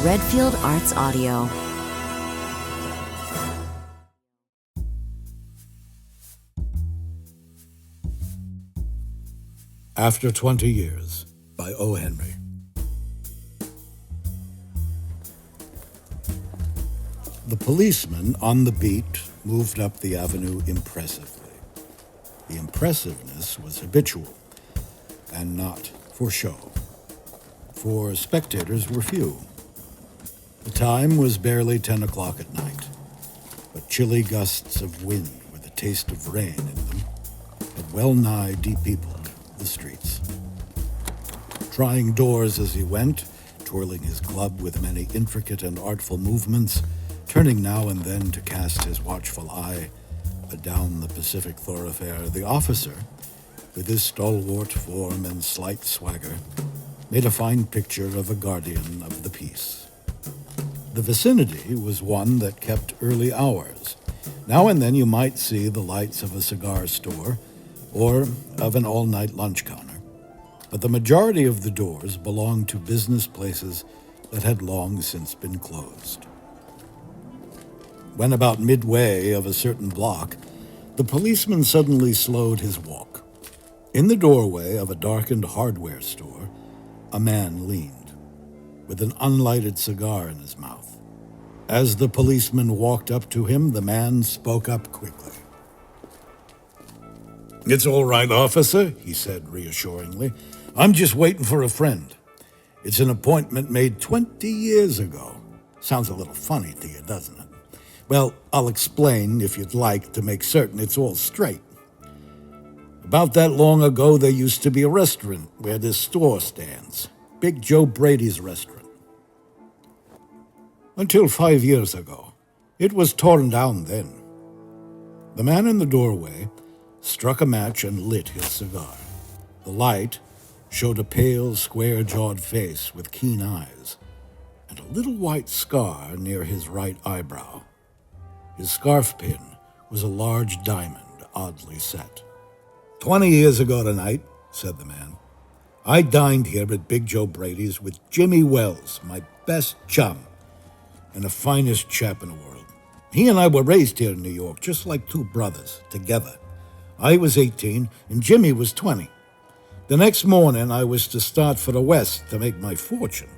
Redfield Arts Audio. After 20 Years by O. Henry. The policeman on the beat moved up the avenue impressively. The impressiveness was habitual and not for show, for spectators were few. The time was barely 10 o'clock at night, but chilly gusts of wind with a taste of rain in them had well-nigh de-peopled the streets. Trying doors as he went, twirling his club with many intricate and artful movements, turning now and then to cast his watchful eye adown the Pacific thoroughfare, the officer, with his stalwart form and slight swagger, made a fine picture of a guardian of the peace. The vicinity was one that kept early hours. Now and then you might see the lights of a cigar store or of an all-night lunch counter, but the majority of the doors belonged to business places that had long since been closed. When about midway of a certain block, the policeman suddenly slowed his walk. In the doorway of a darkened hardware store, a man leaned, with an unlighted cigar in his mouth. As the policeman walked up to him, the man spoke up quickly. "It's all right, officer," he said reassuringly. "I'm just waiting for a friend. It's an appointment made 20 years ago. Sounds a little funny to you, doesn't it? Well, I'll explain if you'd like to make certain it's all straight. About that long ago, there used to be a restaurant where this store stands. Big Joe Brady's restaurant. Until 5 years ago. It was torn down then." The man in the doorway struck a match and lit his cigar. The light showed a pale, square-jawed face with keen eyes and a little white scar near his right eyebrow. His scarf pin was a large diamond, oddly set. 20 years ago tonight," said the man, "I dined here at Big Joe Brady's with Jimmy Wells, my best chum, and the finest chap in the world. He and I were raised here in New York, just like two brothers, together. I was 18, and Jimmy was 20. The next morning, I was to start for the West to make my fortune.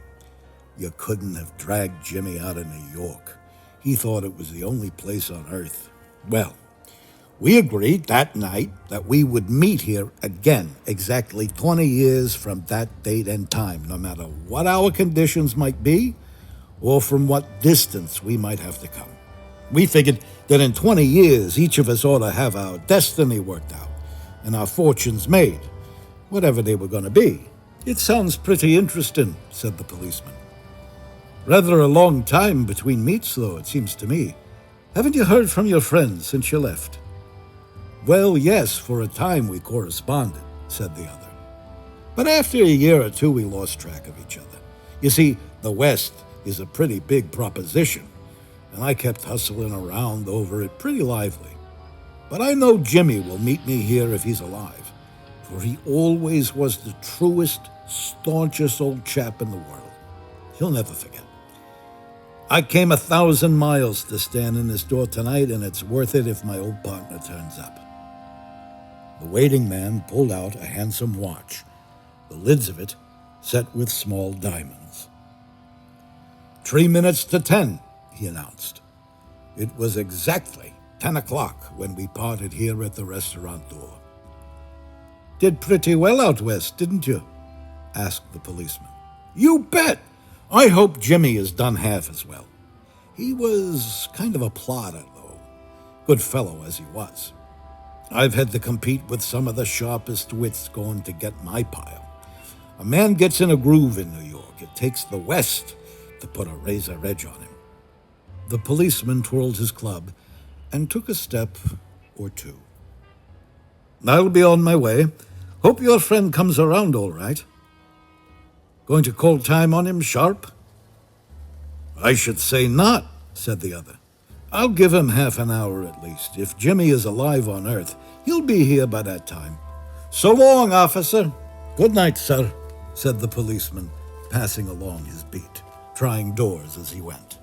You couldn't have dragged Jimmy out of New York. He thought it was the only place on earth. Well, we agreed that night that we would meet here again exactly 20 years from that date and time, no matter what our conditions might be or from what distance we might have to come. We figured that in 20 years, each of us ought to have our destiny worked out and our fortunes made, whatever they were going to be." "It sounds pretty interesting," said the policeman. "Rather a long time between meets, though, it seems to me. Haven't you heard from your friends since you left?" "Well, yes, for a time we corresponded," said the other. "But after a year or two, we lost track of each other. You see, the West is a pretty big proposition, and I kept hustling around over it pretty lively. But I know Jimmy will meet me here if he's alive, for he always was the truest, staunchest old chap in the world. He'll never forget. I came 1,000 miles to stand in his door tonight, and it's worth it if my old partner turns up." The waiting man pulled out a handsome watch, the lids of it set with small diamonds. 3 minutes to 10, he announced. It was exactly 10 o'clock when we parted here at the restaurant door. "Did pretty well out west, didn't you?" asked the policeman. "You bet! I hope Jimmy has done half as well. He was kind of a plodder, though. Good fellow as he was. I've had to compete with some of the sharpest wits going to get my pile. A man gets in a groove in New York. It takes the West to put a razor edge on him." The policeman twirled his club and took a step or two. "I'll be on my way. Hope your friend comes around all right. Going to call time on him sharp?" "I should say not," said the other. "I'll give him half an hour at least. If Jimmy is alive on Earth, he'll be here by that time. So long, officer." "Good night, sir," said the policeman, passing along his beat. trying doors as he went.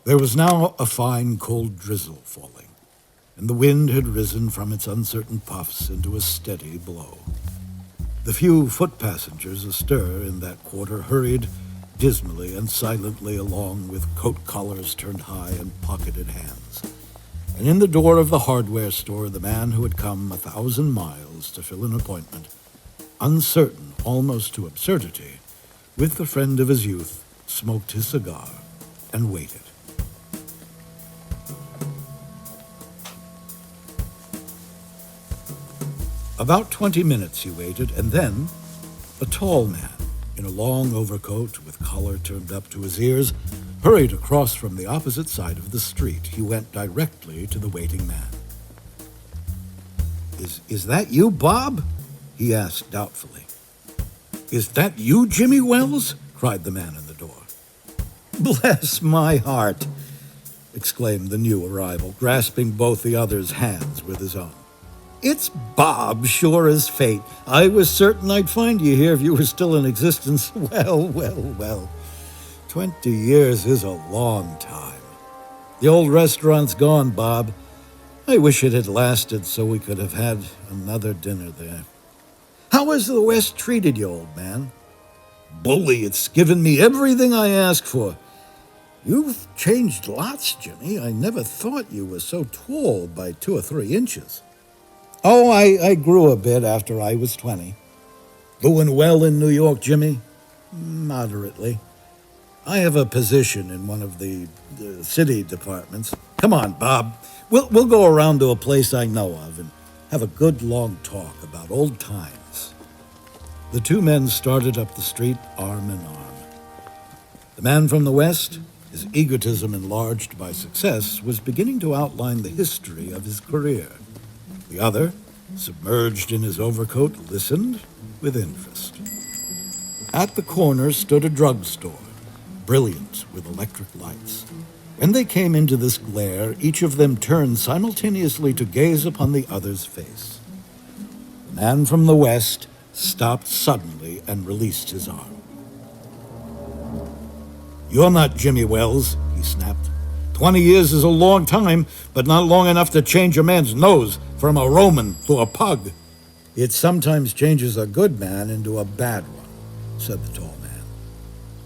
There was now a fine, cold drizzle falling, and the wind had risen from its uncertain puffs into a steady blow. The few foot passengers astir in that quarter hurried dismally and silently along with coat collars turned high and pocketed hands. And in the door of the hardware store, the man who had come 1,000 miles to fill an appointment, uncertain almost to absurdity, with the friend of his youth, smoked his cigar and waited. About 20 minutes he waited, and then a tall man in a long overcoat with collar turned up to his ears hurried across from the opposite side of the street. He went directly to the waiting man. Is that you, Bob?" he asked doubtfully. "Is that you, Jimmy Wells?" cried the man in the door. "Bless my heart!" exclaimed the new arrival, grasping both the other's hands with his own. "It's Bob, sure as fate. I was certain I'd find you here if you were still in existence. Well. 20 years is a long time. The old restaurant's gone, Bob. I wish it had lasted so we could have had another dinner there. How has the West treated you, old man?" "Bully, it's given me everything I asked for." "You've changed lots, Jimmy. I never thought you were so tall by 2 or 3 inches. "Oh, I grew a bit after I was 20. "Doing well in New York, Jimmy?" "Moderately. I have a position in one of the city departments." "Come on, Bob. We'll go around to a place I know of and have a good long talk about old times." The two men started up the street arm in arm. The man from the West, his egotism enlarged by success, was beginning to outline the history of his career. The other, submerged in his overcoat, listened with interest. At the corner stood a drugstore, brilliant with electric lights. When they came into this glare, each of them turned simultaneously to gaze upon the other's face. The man from the West stopped suddenly and released his arm. "You're not Jimmy Wells," he snapped. 20 years is a long time, but not long enough to change a man's nose from a Roman to a pug." "It sometimes changes a good man into a bad one," said the tall man.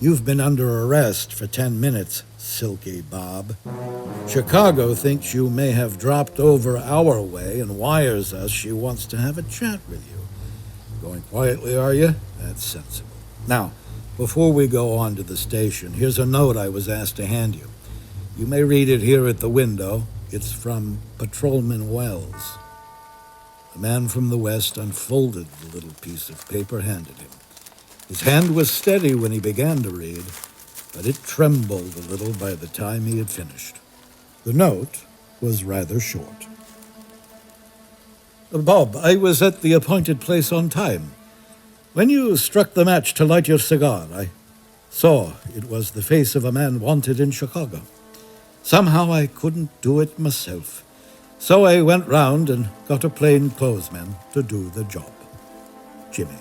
"You've been under arrest for 10 minutes, Silky Bob. Chicago thinks you may have dropped over our way and wires us she wants to have a chat with you. Going quietly, are you? That's sensible. Now, before we go on to the station, here's a note I was asked to hand you. You may read it here at the window. It's from Patrolman Wells." The man from the West unfolded the little piece of paper handed him. His hand was steady when he began to read, but it trembled a little by the time he had finished. The note was rather short. "Bob, I was at the appointed place on time. When you struck the match to light your cigar, I saw it was the face of a man wanted in Chicago. Somehow I couldn't do it myself, so I went round and got a plainclothesman to do the job. Jimmy."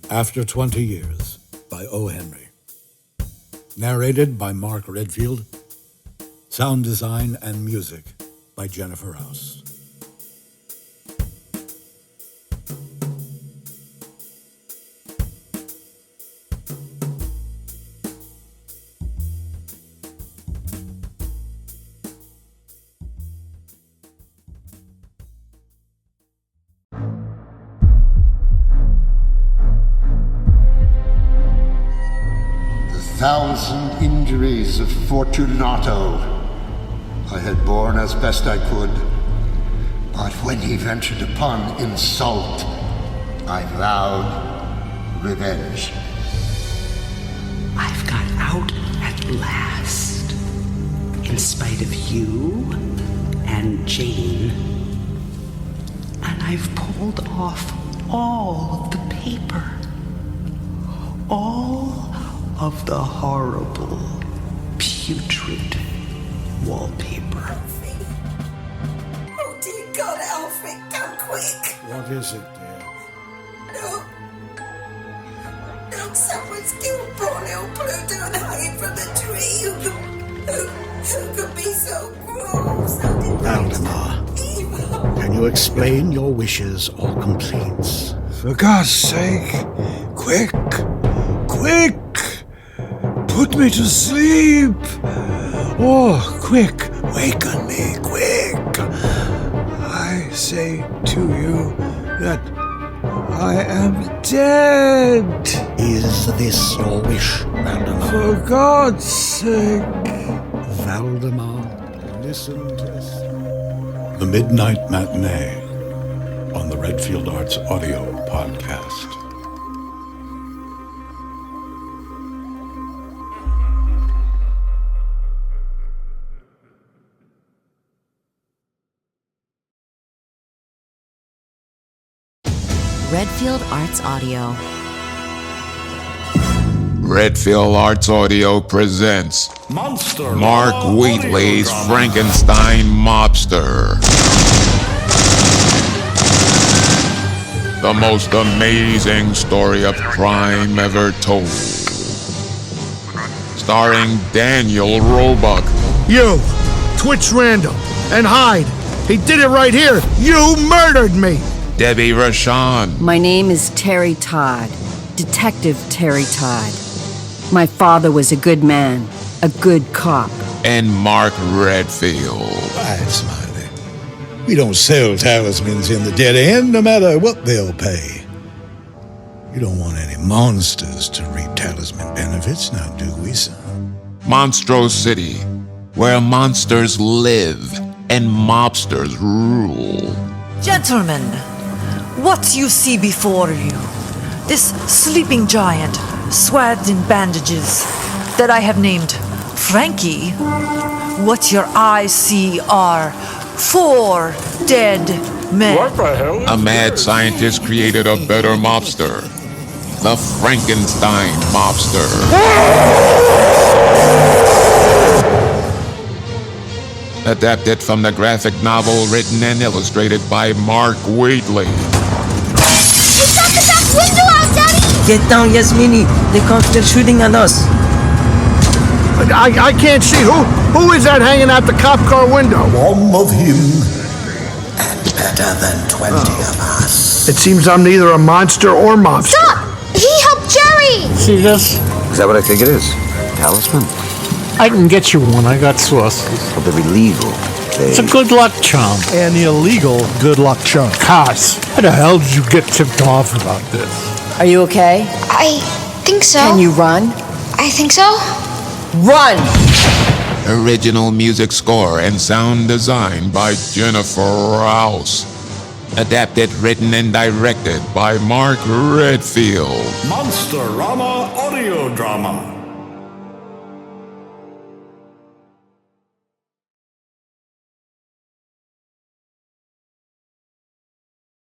After 20 Years by O. Henry. Narrated by Mark Redfield. Sound design and music by Jennifer Rouse. Thousand injuries of Fortunato I had borne as best I could, but when he ventured upon insult, I vowed revenge. I've got out at last, in spite of you and Jane, and I've pulled off all of the paper. All of the horrible, putrid wallpaper. Oh dear God, Alfie, come quick! What is it, dear? Look! Look, someone's killed poor little Pluto and hanging from the tree. Who could be so cruel, so Valdemar, evil? can you explain your wishes or complaints? For God's sake, quick! Put me to sleep! Oh, quick, waken me, quick! I say to you that I am dead! Is this your wish, Valdemar? For God's sake! Valdemar, listen to this. The Midnight Matinee on the Redfield Arts Audio Podcast. Redfield Arts Audio. Redfield Arts Audio presents Monster Mark Wheatley's Frankenstein Mobster. The most amazing story of crime ever told. Starring Daniel Roebuck, You! Twitch Randall! And hide! He did it right here! You murdered me! Debbie Rashan, My name is Terry Todd, Detective Terry Todd. My father was a good man, a good cop. and Mark Redfield. Quiet, Smiley. We don't sell talismans in the dead end, no matter what they'll pay. You don't want any monsters to reap talisman benefits, now do we, son? Monstro City, where monsters live and mobsters rule. Gentlemen, what you see before you, this sleeping giant swathed in bandages that I have named Frankie, what your eyes see are 4 dead men. A mad scientist created a better mobster, the Frankenstein Mobster. Adapted from the graphic novel written and illustrated by Mark Wheatley. It's at the back window out, Daddy! Get down, Yasmini. They come, they're shooting at us. I can't see. Who is that hanging out the cop car window? One of him, and better than 20 of us. It seems I'm neither a monster or mobster. Stop! He helped Jerry! See this? Is that what I think it is? Talisman? I can get you one. I got sauces. Well, they're illegal. It's a good luck charm. An illegal good luck charm. Cos, how the hell did you get tipped off about this? Are you okay? I think so. Can you run? I think so. Run! Original music score and sound design by Jennifer Rouse. Adapted, written, and directed by Mark Redfield. Monster-rama audio drama.